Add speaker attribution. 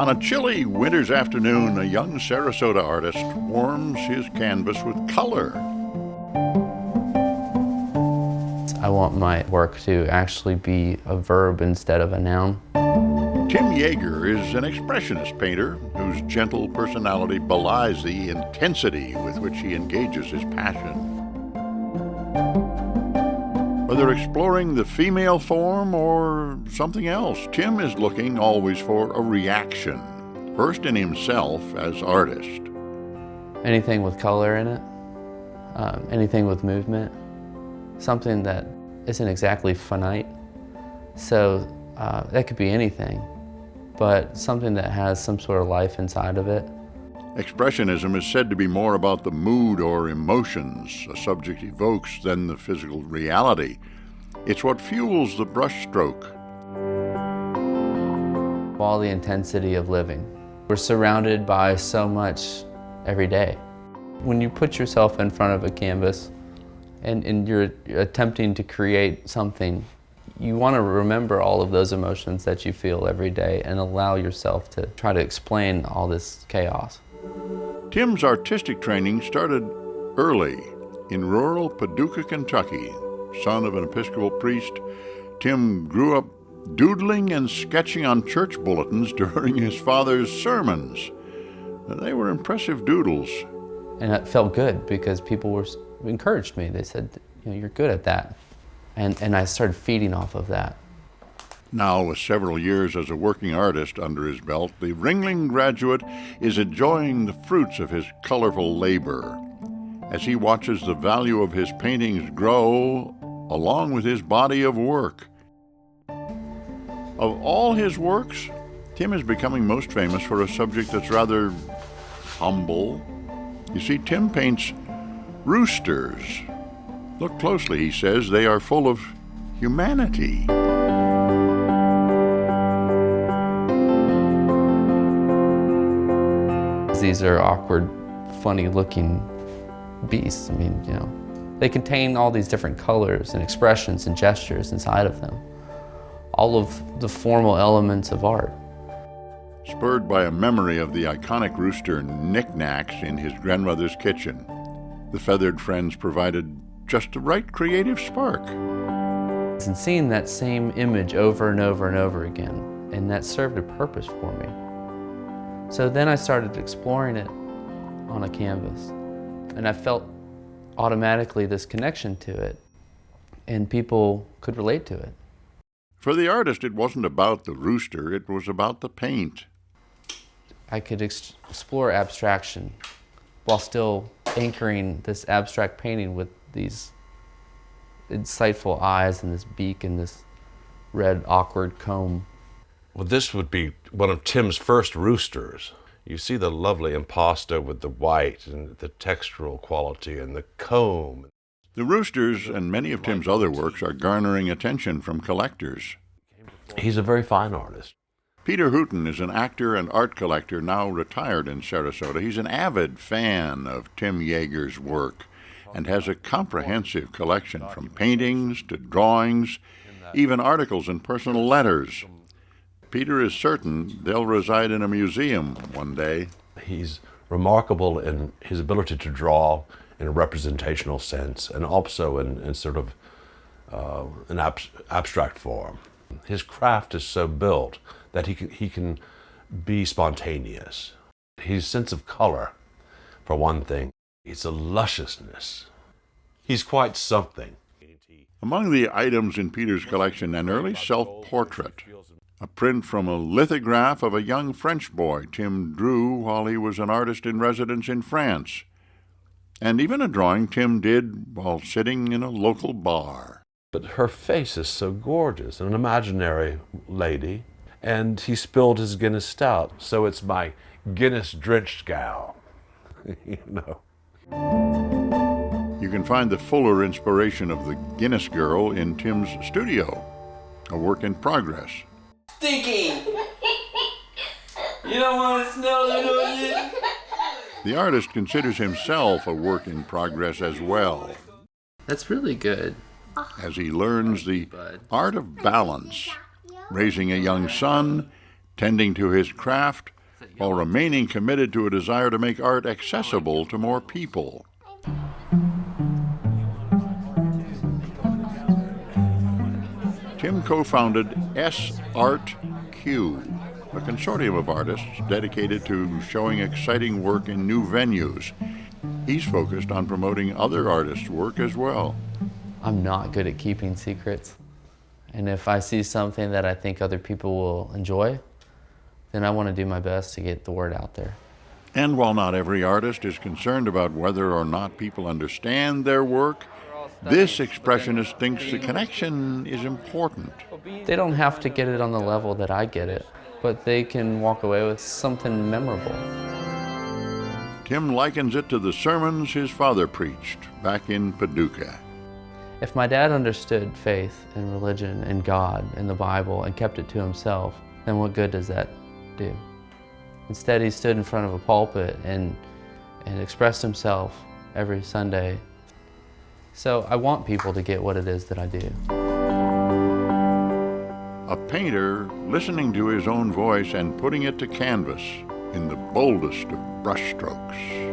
Speaker 1: On a chilly winter's afternoon, a young Sarasota artist warms his canvas with color.
Speaker 2: I want my work to actually be a verb instead of a noun.
Speaker 1: Tim Jaeger is an expressionist painter whose gentle personality belies the intensity with which he engages his passion. Whether exploring the female form or something else, Tim is looking always for a reaction, first in himself as artist.
Speaker 2: Anything with color in it, anything with movement, something that isn't exactly finite. So that could be anything, but something that has some sort of life inside of it.
Speaker 1: Expressionism is said to be more about the mood or emotions a subject evokes than the physical reality. It's what fuels the brushstroke.
Speaker 2: All the intensity of living. We're surrounded by so much every day. When you put yourself in front of a canvas and you're attempting to create something, you want to remember all of those emotions that you feel every day and allow yourself to try to explain all this chaos.
Speaker 1: Tim's artistic training started early in rural Paducah, Kentucky. Son of an Episcopal priest, Tim grew up doodling and sketching on church bulletins during his father's sermons. They were impressive doodles.
Speaker 2: And it felt good because people encouraged me. They said, you're good at that. And I started feeding off of that.
Speaker 1: Now, with several years as a working artist under his belt, the Ringling graduate is enjoying the fruits of his colorful labor as he watches the value of his paintings grow along with his body of work. Of all his works, Tim is becoming most famous for a subject that's rather humble. You see, Tim paints roosters. Look closely, he says, they are full of humanity.
Speaker 2: These are awkward, funny-looking beasts. I mean, they contain all these different colors and expressions and gestures inside of them. All of the formal elements of art.
Speaker 1: Spurred by a memory of the iconic rooster knickknacks in his grandmother's kitchen, the feathered friends provided just the right creative spark.
Speaker 2: And seeing that same image over and over and over again, and that served a purpose for me. So then I started exploring it on a canvas, and I felt automatically this connection to it, and people could relate to it.
Speaker 1: For the artist, it wasn't about the rooster, it was about the paint.
Speaker 2: I could explore abstraction while still anchoring this abstract painting with these insightful eyes and this beak and this red, awkward comb.
Speaker 3: Well, this would be one of Tim's first roosters. You see the lovely impasto with the white and the textural quality and the comb.
Speaker 1: The roosters and many of Tim's other works are garnering attention from collectors.
Speaker 3: He's a very fine artist.
Speaker 1: Peter Hooton is an actor and art collector now retired in Sarasota. He's an avid fan of Tim Jaeger's work and has a comprehensive collection from paintings to drawings, even articles and personal letters. Peter is certain they'll reside in a museum one day.
Speaker 3: He's remarkable in his ability to draw in a representational sense and also in sort of an abstract form. His craft is so built that he can be spontaneous. His sense of color, for one thing, it's a lusciousness. He's quite something.
Speaker 1: Among the items in Peter's collection, an early self-portrait, a print from a lithograph of a young French boy Tim drew while he was an artist in residence in France, and even a drawing Tim did while sitting in a local bar.
Speaker 3: But her face is so gorgeous, an imaginary lady, and he spilled his Guinness stout, so it's my Guinness-drenched gal,
Speaker 1: You can find the fuller inspiration of the Guinness Girl in Tim's studio, a work in progress.
Speaker 4: Stinking! You don't want to smell it?
Speaker 1: The artist considers himself a work in progress as well.
Speaker 2: That's really good.
Speaker 1: As he learns the art of balance, raising a young son, tending to his craft while remaining committed to a desire to make art accessible to more people. Tim co-founded S-Art-Q, a consortium of artists dedicated to showing exciting work in new venues. He's focused on promoting other artists' work as well.
Speaker 2: I'm not good at keeping secrets. And if I see something that I think other people will enjoy, then I want to do my best to get the word out there.
Speaker 1: And while not every artist is concerned about whether or not people understand their work, this expressionist thinks the connection is important.
Speaker 2: They don't have to get it on the level that I get it, but they can walk away with something memorable.
Speaker 1: Tim likens it to the sermons his father preached back in Paducah.
Speaker 2: If my dad understood faith and religion and God and the Bible and kept it to himself, then what good does that do? Instead, he stood in front of a pulpit and expressed himself every Sunday. So I want people to get what it is that I do.
Speaker 1: A painter listening to his own voice and putting it to canvas in the boldest of brushstrokes.